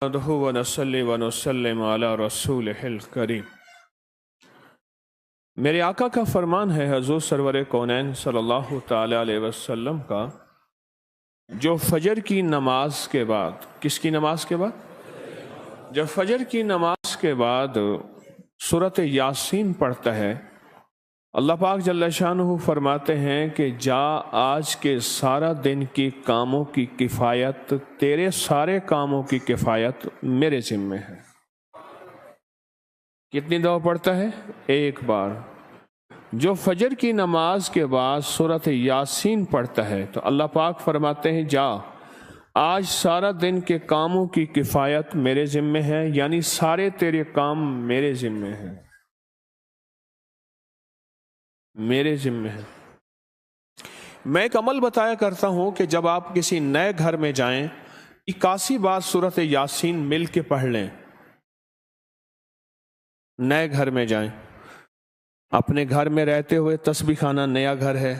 نحمده ونصلي ونسلم علی رسولہ الکریم۔ میرے آقا کا فرمان ہے حضور سرور کونین صلی اللہ تعالی علیہ وسلم کا، جو فجر کی نماز کے بعد، کس کی نماز کے بعد؟ جو فجر کی نماز کے بعد سورۃ یاسین پڑھتا ہے، اللہ پاک جل شانہ فرماتے ہیں کہ جا آج کے سارا دن کی کاموں کی کفایت، تیرے سارے کاموں کی کفایت میرے ذمہ ہے۔ کتنی دفعہ پڑھتا ہے؟ ایک بار۔ جو فجر کی نماز کے بعد سورۃ یاسین پڑھتا ہے تو اللہ پاک فرماتے ہیں جا آج سارا دن کے کاموں کی کفایت میرے ذمہ ہے، یعنی سارے تیرے کام میرے ذمہ ہیں، میرے ذمہ ہے۔ میں ایک عمل بتایا کرتا ہوں کہ جب آپ کسی نئے گھر میں جائیں 81 بار سورۃ یاسین مل کے پڑھ لیں۔ نئے گھر میں جائیں، اپنے گھر میں رہتے ہوئے تسبیح خانہ نیا گھر ہے،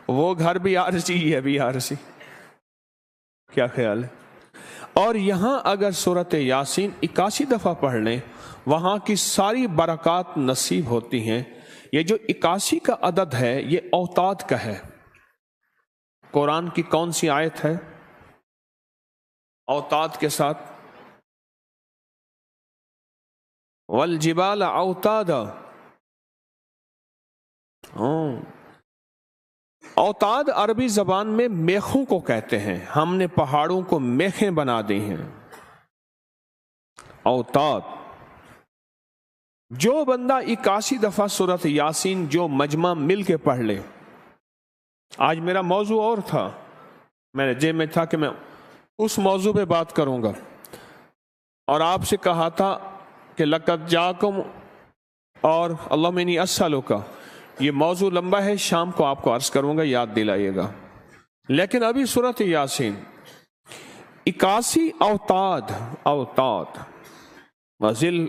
وہ گھر بھی عارضی، یہ بھی عارضی، کیا خیال ہے؟ اور یہاں اگر سورۃ یاسین 81 دفعہ پڑھ لیں، وہاں کی ساری برکات نصیب ہوتی ہیں۔ یہ جو 81 کا عدد ہے یہ اوتاد کا ہے۔ قرآن کی کون سی آیت ہے اوتاد کے ساتھ؟ والجبال اوتادا۔ اوتاد عربی زبان میں میخوں کو کہتے ہیں، ہم نے پہاڑوں کو میخیں بنا دی ہیں۔ اوتاد۔ جو بندہ 81 دفعہ سورۃ یاسین جو مجمع مل کے پڑھ لے۔ آج میرا موضوع اور تھا، میرے ذہن میں تھا کہ میں اس موضوع پہ بات کروں گا، اور آپ سے کہا تھا کہ لقد جاکم اور اللہم انی اسألک، یہ موضوع لمبا ہے، شام کو آپ کو عرض کروں گا، یاد دلائیے گا۔ لیکن ابھی سورۃ یاسین 81 اوتاد وزل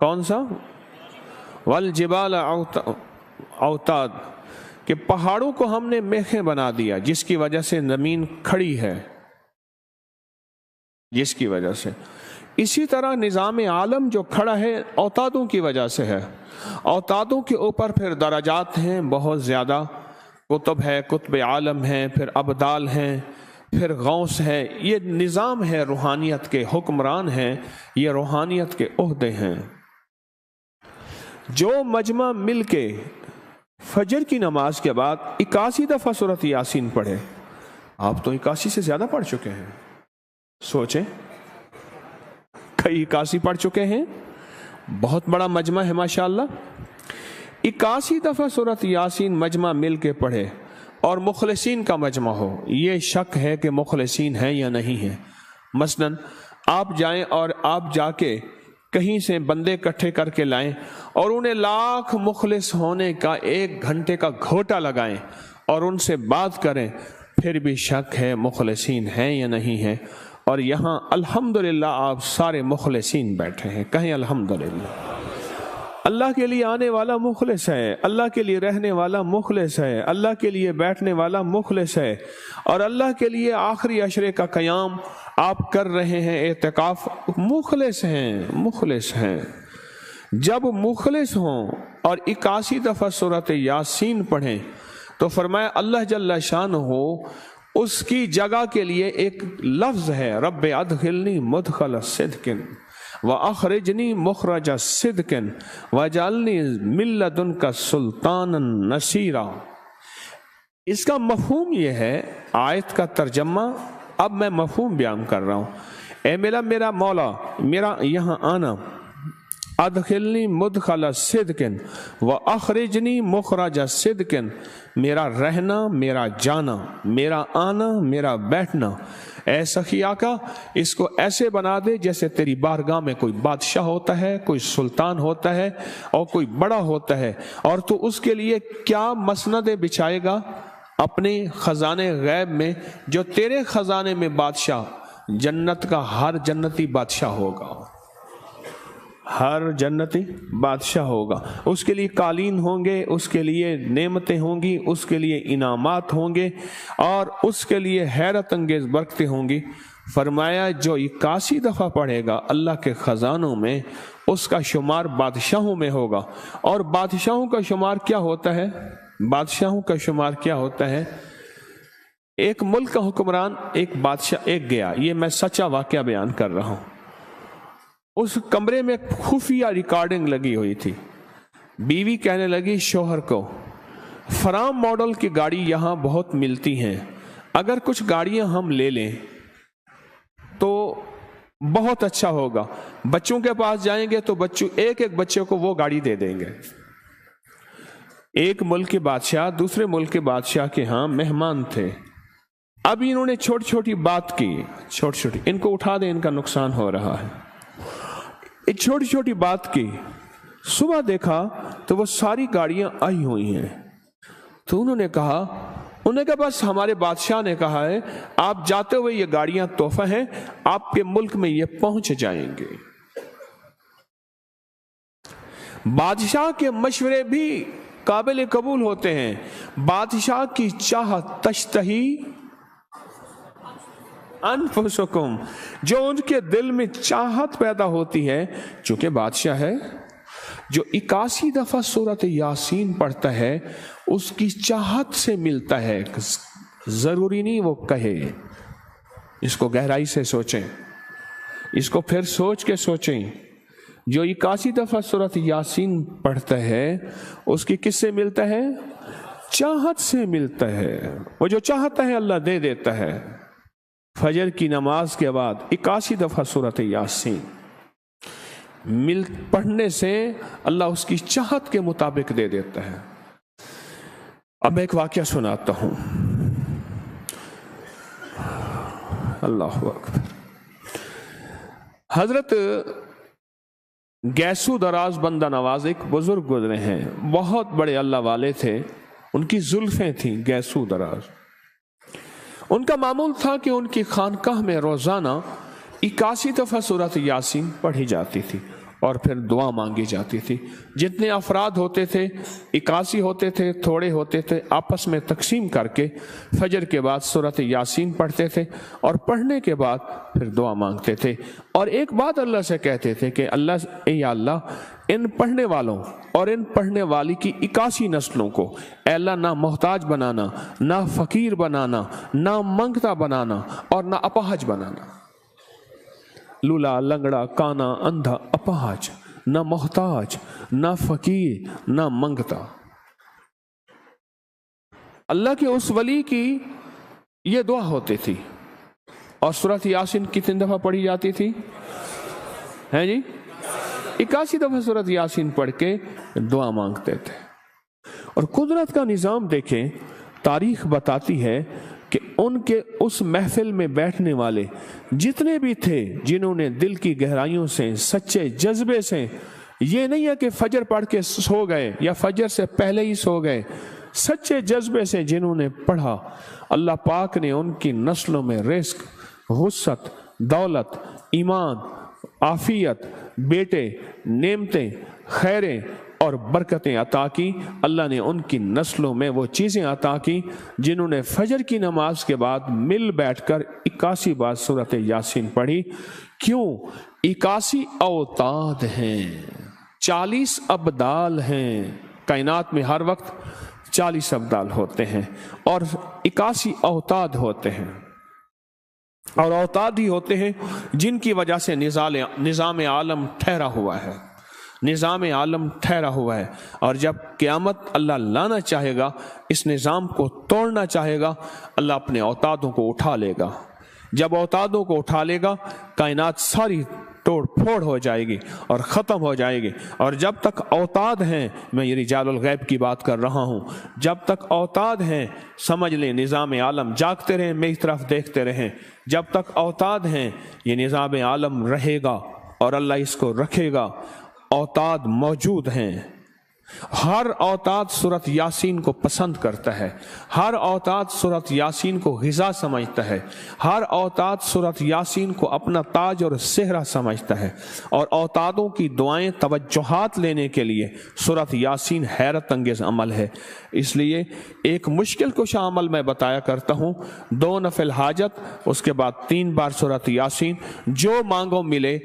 کون سا؟ والجبال اوتاد، کہ پہاڑوں کو ہم نے میخیں بنا دیا، جس کی وجہ سے زمین کھڑی ہے، جس کی وجہ سے۔ اسی طرح نظام عالم جو کھڑا ہے اوتادوں کی وجہ سے ہے۔ اوتادوں کے اوپر پھر درجات ہیں بہت زیادہ، قطب ہے، قطب عالم ہے، پھر ابدال ہیں، پھر غوث ہے۔ یہ نظام ہے، روحانیت کے حکمران ہیں، یہ روحانیت کے عہدے ہیں۔ جو مجمع مل کے فجر کی نماز کے بعد 81 دفعہ سورۃ یاسین پڑھے، آپ تو 81 سے زیادہ پڑھ چکے ہیں، سوچیں، کئی 81 پڑھ چکے ہیں، بہت بڑا مجمع ہے ماشاءاللہ۔ 81 دفعہ سورۃ یاسین مجمع مل کے پڑھے اور مخلصین کا مجمع ہو، یہ شک ہے کہ مخلصین ہیں یا نہیں ہیں۔ مثلاً آپ جائیں اور آپ جا کے کہیں سے بندے اکٹھے کر کے لائیں اور انہیں لاکھ مخلص ہونے کا 1 گھنٹے کا گھوٹا لگائیں اور ان سے بات کریں، پھر بھی شک ہے مخلصین ہیں یا نہیں ہیں۔ اور یہاں الحمدللہ آپ سارے مخلصین بیٹھے ہیں، کہیں الحمدللہ۔ اللہ کے لیے آنے والا مخلص ہے، اللہ کے لیے رہنے والا مخلص ہے، اللہ کے لیے بیٹھنے والا مخلص ہے، اور اللہ کے لیے آخری عشرے کا قیام آپ کر رہے ہیں، اعتکاف، مخلص ہیں۔ جب مخلص ہوں اور 81 دفعہ سورۃ یاسین پڑھیں تو فرمایا اللہ جل شانہ اس کی جگہ کے لیے ایک لفظ ہے، رب ادخلنی مدخل صدق وَأَخْرِجْنِي مُخْرَجَ صِدْقٍ وَاجْعَلْنِي مِن لَّدُنْكَ سُلْطَانًا نَصِيرًا۔ اس کا مفہوم یہ ہے، آیت کا ترجمہ اب میں مفہوم بیان کر رہا ہوں۔ اے میرا مولا، میرا یہاں آنا، ادخلنی مدخل صدق واخرجنی مخرج صدق، میرا رہنا، میرا جانا، میرا آنا، میرا بیٹھنا، اے سخی آقا اس کو ایسے بنا دے جیسے تیری بارگاہ میں کوئی بادشاہ ہوتا ہے، کوئی سلطان ہوتا ہے اور کوئی بڑا ہوتا ہے، اور تو اس کے لیے کیا مسندیں بچھائے گا اپنے خزانے غیب میں، جو تیرے خزانے میں بادشاہ، جنت کا ہر جنتی بادشاہ ہوگا، ہر جنتی بادشاہ ہوگا، اس کے لیے قالین ہوں گے، اس کے لیے نعمتیں ہوں گی، اس کے لیے انعامات ہوں گے، اور اس کے لیے حیرت انگیز برکتیں ہوں گی۔ فرمایا جو 81 دفعہ پڑھے گا اللہ کے خزانوں میں، اس کا شمار بادشاہوں میں ہوگا۔ اور بادشاہوں کا شمار کیا ہوتا ہے؟ بادشاہوں کا شمار کیا ہوتا ہے؟ ایک ملک کا حکمران، ایک بادشاہ ایک گیا، یہ میں سچا واقعہ بیان کر رہا ہوں۔ اس کمرے میں خفیہ ریکارڈنگ لگی ہوئی تھی۔ بیوی کہنے لگی شوہر کو، فرام ماڈل کی گاڑی یہاں بہت ملتی ہیں، اگر کچھ گاڑیاں ہم لے لیں تو بہت اچھا ہوگا، بچوں کے پاس جائیں گے تو بچوں ایک ایک بچے کو وہ گاڑی دے دیں گے۔ ایک ملک کے بادشاہ دوسرے ملک کے بادشاہ کے ہاں مہمان تھے۔ اب انہوں نے چھوٹی چھوٹی بات کی، چھوٹی چھوٹی، ان کو اٹھا دیں، ان کا نقصان ہو رہا ہے۔ ایک چھوٹی چھوٹی بات کی، صبح دیکھا تو وہ ساری گاڑیاں آئی ہوئی ہیں۔ تو انہوں نے کہا بس ہمارے بادشاہ نے کہا ہے آپ جاتے ہوئے یہ گاڑیاں تحفہ ہیں، آپ کے ملک میں یہ پہنچ جائیں گے۔ بادشاہ کے مشورے بھی قابل قبول ہوتے ہیں۔ بادشاہ کی چاہت تشتہی انفسکم، جو ان کے دل میں چاہت پیدا ہوتی ہے، چونکہ بادشاہ ہے، جو 81 دفعہ سورۃ یاسین پڑھتا ہے اس کی چاہت سے ملتا ہے۔ ضروری نہیں وہ کہے، اس کو گہرائی سے سوچیں، اس کو پھر سوچ کے سوچیں۔ جو 81 دفعہ سورۃ یاسین پڑھتا ہے اس کی کس سے ملتا ہے؟ چاہت سے ملتا ہے۔ وہ جو چاہتا ہے اللہ دے دیتا ہے۔ فجر کی نماز کے بعد 81 دفعہ سورۃ یاسین پڑھنے سے اللہ اس کی چاہت کے مطابق دے دیتا ہے۔ اب میں ایک واقعہ سناتا ہوں۔ اللہ اکبر۔ حضرت گیسو دراز بندہ نواز ایک بزرگ گزرے ہیں، بہت بڑے اللہ والے تھے، ان کی زلفیں تھیں گیسو دراز۔ ان کا معمول تھا کہ ان کی خانقاہ میں روزانہ 81 دفعہ سورۃ یاسین پڑھی جاتی تھی اور پھر دعا مانگی جاتی تھی۔ جتنے افراد ہوتے تھے 81 ہوتے تھے، تھوڑے ہوتے تھے، آپس میں تقسیم کر کے فجر کے بعد سورۃ یاسین پڑھتے تھے اور پڑھنے کے بعد پھر دعا مانگتے تھے، اور ایک بات اللہ سے کہتے تھے کہ یا اللہ ان پڑھنے والوں اور ان پڑھنے والی کی 81 نسلوں کو اے اللہ نہ محتاج بنانا، نہ فقیر بنانا، نہ منگتا بنانا اور نہ اپاہج بنانا۔ لولا، لنگڑا، کانا، اندھا، اپاہج، نہ محتاج، نہ فقیر، نہ منگتا۔ اللہ کے اس ولی کی یہ دعا ہوتی تھی۔ اور سورۃ یاسین کتنی دفعہ پڑھی جاتی تھی؟ ہیں جی 81 دفعہ سورۃ یاسین پڑھ کے دعا مانگتے تھے۔ اور قدرت کا نظام دیکھیں، تاریخ بتاتی ہے کہ ان کے اس محفل میں بیٹھنے والے جتنے بھی تھے، جنہوں نے دل کی گہرائیوں سے سچے جذبے سے، یہ نہیں ہے کہ فجر پڑھ کے سو گئے یا فجر سے پہلے ہی سو گئے، سچے جذبے سے جنہوں نے پڑھا، اللہ پاک نے ان کی نسلوں میں رزق، وسعت، دولت، ایمان، عافیت، بیٹے، نعمتیں، خیریں اور برکتیں عطا کی۔ اللہ نے ان کی نسلوں میں وہ چیزیں عطا کی جنہوں نے فجر کی نماز کے بعد مل بیٹھ کر 81 بار سورۃ یاسین پڑھی۔ کیوں؟ 81 اوتاد ہیں، 40 ابدال ہیں۔ کائنات میں ہر وقت 40 ابدال ہوتے ہیں اور 81 اوتاد ہوتے ہیں، اور اوتاد ہی ہوتے ہیں جن کی وجہ سے نظام عالم ٹھہرا ہوا ہے، نظام عالم ٹھہرا ہوا ہے۔ اور جب قیامت اللہ لانا چاہے گا، اس نظام کو توڑنا چاہے گا، اللہ اپنے اوتادوں کو اٹھا لے گا۔ جب اوتادوں کو اٹھا لے گا، کائنات ساری توڑ پھوڑ ہو جائے گی اور ختم ہو جائے گی۔ اور جب تک اوتاد ہیں، میں یہ رجال الغیب کی بات کر رہا ہوں، جب تک اوتاد ہیں سمجھ لیں نظام عالم جاگتے رہیں، میری طرف دیکھتے رہیں۔ جب تک اوتاد ہیں یہ نظام عالم رہے گا اور اللہ اس کو رکھے گا۔ اوتاد موجود ہیں، ہر اوتاد سورت یاسین کو پسند کرتا ہے، ہر اوتاد سورت یاسین کو غذا سمجھتا ہے، ہر اوتاد سورت یاسین کو اپنا تاج اور صحرا سمجھتا ہے، اور اوتادوں کی دعائیں توجہات لینے کے لیے سورت یاسین حیرت انگیز عمل ہے۔ اس لیے ایک مشکل کشا عمل میں بتایا کرتا ہوں، 2 نفل حاجت، اس کے بعد 3 بار سورت یاسین، جو مانگو ملے،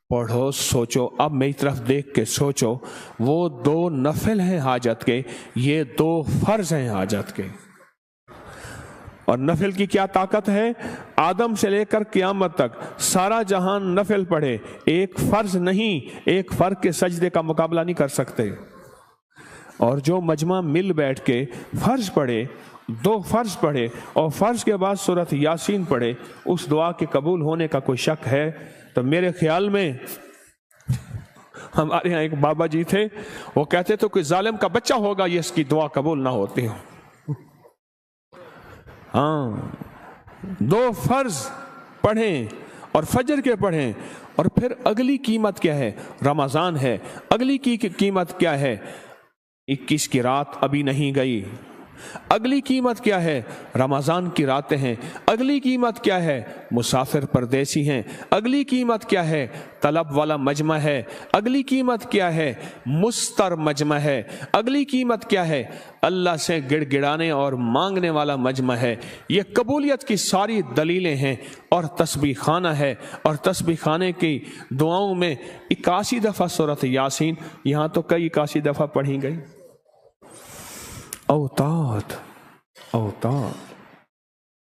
پڑھو، سوچو، اب میری طرف دیکھ کے سوچو، وہ 2 نفل ہیں حاجت کے، یہ 2 فرض ہیں حاجت کے۔ اور نفل کی کیا طاقت ہے؟ آدم سے لے کر قیامت تک سارا جہان نفل پڑھے، ایک فرض نہیں، ایک فرض کے سجدے کا مقابلہ نہیں کر سکتے۔ اور جو مجمع مل بیٹھ کے فرض پڑھے، 2 فرض پڑھے اور فرض کے بعد سورت یاسین پڑھے، اس دعا کے قبول ہونے کا کوئی شک ہے؟ تو میرے خیال میں ہمارے یہاں ایک بابا جی تھے، وہ کہتے تو کوئی ظالم کا بچہ ہوگا یہ اس کی دعا قبول نہ ہوتی ہو۔ ہاں، 2 فرض پڑھیں اور فجر کے پڑھیں، اور پھر اگلی قیمت کیا ہے؟ رمضان ہے۔ اگلی کی قیمت کیا ہے؟ 21 کی رات ابھی نہیں گئی۔ اگلی قیمت کیا ہے؟ رمضان کی راتیں ہیں۔ اگلی قیمت کیا ہے؟ مسافر پردیسی ہیں۔ اگلی قیمت کیا ہے؟ طلب والا مجمع ہے۔ اگلی قیمت کیا ہے؟ مستر مجمع ہے۔ اگلی قیمت کیا ہے؟ اللہ سے گڑ گڑانے اور مانگنے والا مجمع ہے۔ یہ قبولیت کی ساری دلیلیں ہیں، اور تسبیح خانہ ہے، اور تسبیح خانے کی دعاؤں میں 81 دفعہ سورت یاسین، یہاں تو کئی 81 دفعہ پڑھی گئی۔ اوتاد،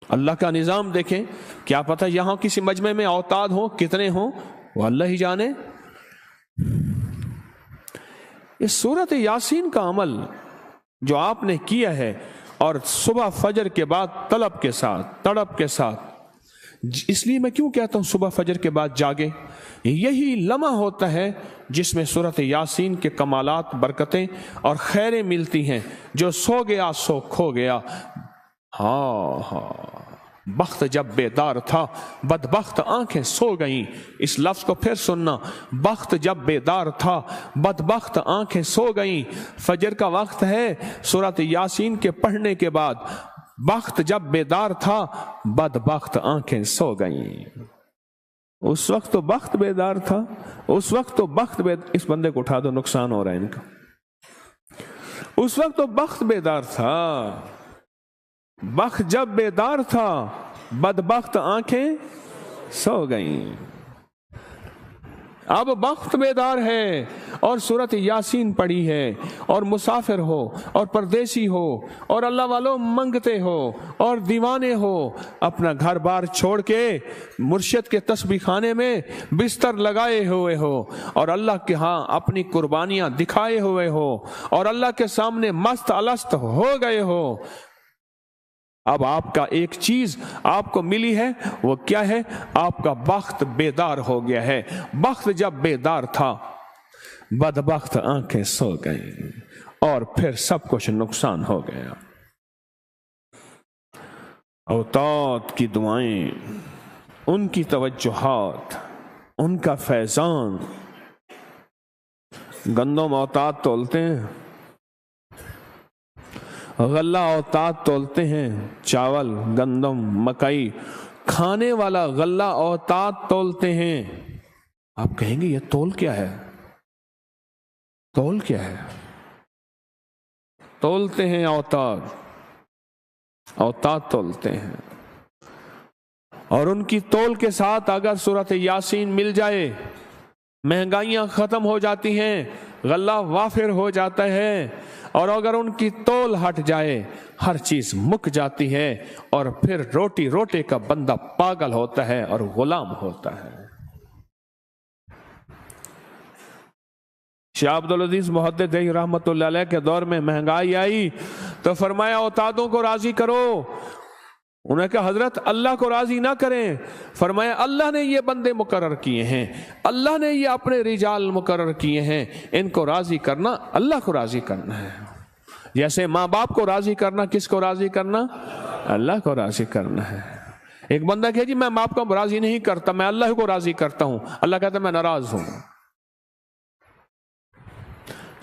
اللہ کا نظام دیکھیں، کیا پتہ یہاں کسی مجمع میں اوتاد ہوں، کتنے ہوں وہ اللہ ہی جانے۔ اس سورت یاسین کا عمل جو آپ نے کیا ہے، اور صبح فجر کے بعد طلب کے ساتھ، تڑپ کے ساتھ، اس لیے میں کیوں کہتا ہوں صبح فجر کے بعد جاگے، یہی لمحہ ہوتا ہے جس میں سورت یاسین کے کمالات، برکتیں اور خیریں ملتی ہیں۔ جو سو گیا سو کھو گیا۔ ہاں، بخت جب بیدار تھا، بدبخت آنکھیں سو گئیں۔ اس لفظ کو پھر سننا، بخت جب بیدار تھا، بدبخت آنکھیں سو گئیں۔ فجر کا وقت ہے، سورت یاسین کے پڑھنے کے بعد بخت جب بیدار تھا، بدبخت آنکھیں سو گئیں۔ اس وقت تو بخت بیدار تھا، اس وقت تو بخت اس بندے کو اٹھا دو، نقصان ہو رہا ہے ان کا۔ اس وقت تو بخت بیدار تھا، بخت جب بیدار تھا، بدبخت آنکھیں سو گئیں۔ اب بخت بیدار ہے اور سورت یاسین پڑھی ہے، اور مسافر ہو اور پردیسی ہو اور اللہ والوں منگتے ہو اور دیوانے ہو، اپنا گھر بار چھوڑ کے مرشد کے تسبیح خانے میں بستر لگائے ہوئے ہو، اور اللہ کے ہاں اپنی قربانیاں دکھائے ہوئے ہو، اور اللہ کے سامنے مست الست ہو گئے ہو۔ اب آپ کا ایک چیز آپ کو ملی ہے، وہ کیا ہے؟ آپ کا بخت بیدار ہو گیا ہے۔ بخت جب بیدار تھا، بدبخت آنکھیں سو گئیں، اور پھر سب کچھ نقصان ہو گیا۔ اوتاد کی دعائیں، ان کی توجہات، ان کا فیضان۔ گندم اوتاد تولتے ہیں، غلہ اوتاد تولتے ہیں، چاول، گندم، مکئی، کھانے والا غلہ اوتاد تولتے ہیں۔ آپ کہیں گے یہ تول کیا ہے؟ تول کیا ہے؟ تولتے ہیں اوتاد، اوتاد تولتے ہیں، اور ان کی تول کے ساتھ اگر سورت یاسین مل جائے، مہنگائیاں ختم ہو جاتی ہیں، غلہ وافر ہو جاتا ہے، اور اگر ان کی تول ہٹ جائے ہر چیز مک جاتی ہے، اور پھر روٹی روٹے کا بندہ پاگل ہوتا ہے اور غلام ہوتا ہے۔ شاہ عبدالعزیز محدث رحمۃ اللہ علیہ کے دور میں مہنگائی آئی تو فرمایا اوتادوں کو راضی کرو۔ انہوں نے کہا حضرت اللہ کو راضی نہ کریں۔ فرمایا اللہ نے یہ بندے مقرر کیے ہیں، اللہ نے یہ اپنے رجال مقرر کیے ہیں، ان کو راضی کرنا اللہ کو راضی کرنا ہے۔ جیسے ماں باپ کو راضی کرنا، کس کو راضی کرنا؟ اللہ کو راضی کرنا ہے۔ ایک بندہ کہ جی میں باپ کو راضی نہیں کرتا، میں اللہ کو راضی کرتا ہوں، اللہ کہتا ہے میں ناراض ہوں۔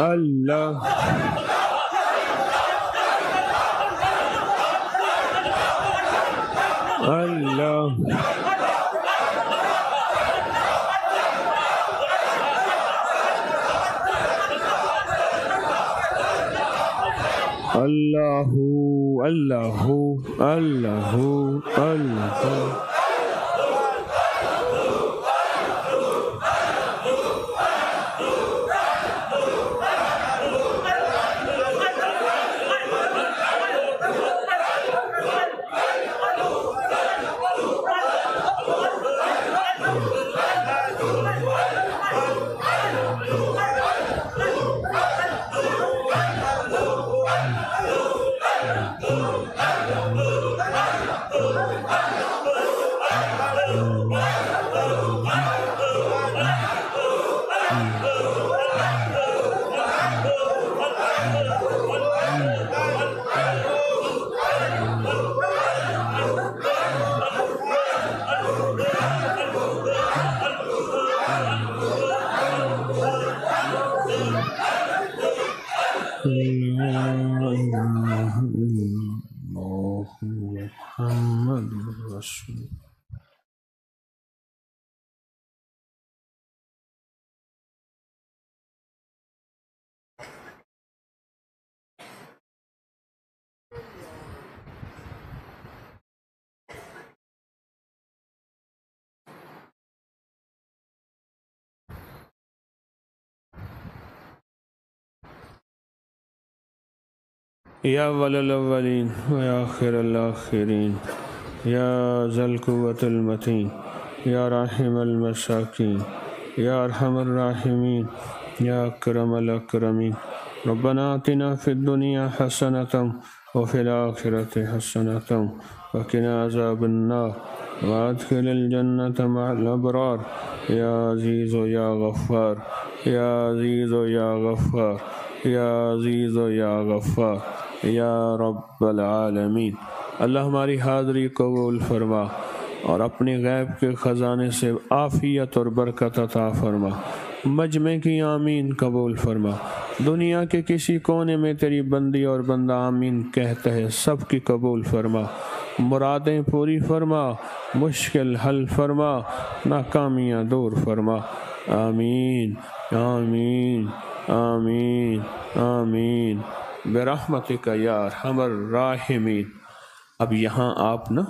اللہ اللہ اللہ اللہ اللہ اللہ محمد رسول یا اول الاولین و یا آخر الاخرین یا ذا القوة المتین یا راحم المساکین یا ارحم الراحمین یا اکرم الاکرمین ربنا آتنا فی الدنیا حسنة وفی الآخرة حسنة وقنا عذاب النار وادخل الجنة مع الابرار یا عزیز یا غفار یا عزیز یا غفار یا عزیز یا غفار یا رب العالمین۔ اللہ ہماری حاضری قبول فرما اور اپنے غیب کے خزانے سے عافیت اور برکت عطا فرما۔ مجمع کی آمین قبول فرما۔ دنیا کے کسی کونے میں تیری بندی اور بندہ آمین کہتا ہے، سب کی قبول فرما۔ مرادیں پوری فرما، مشکل حل فرما، ناکامیاں دور فرما۔ آمین آمین آمین آمین برحمتک یا ارحم الراحمین۔ اب یہاں آپ نا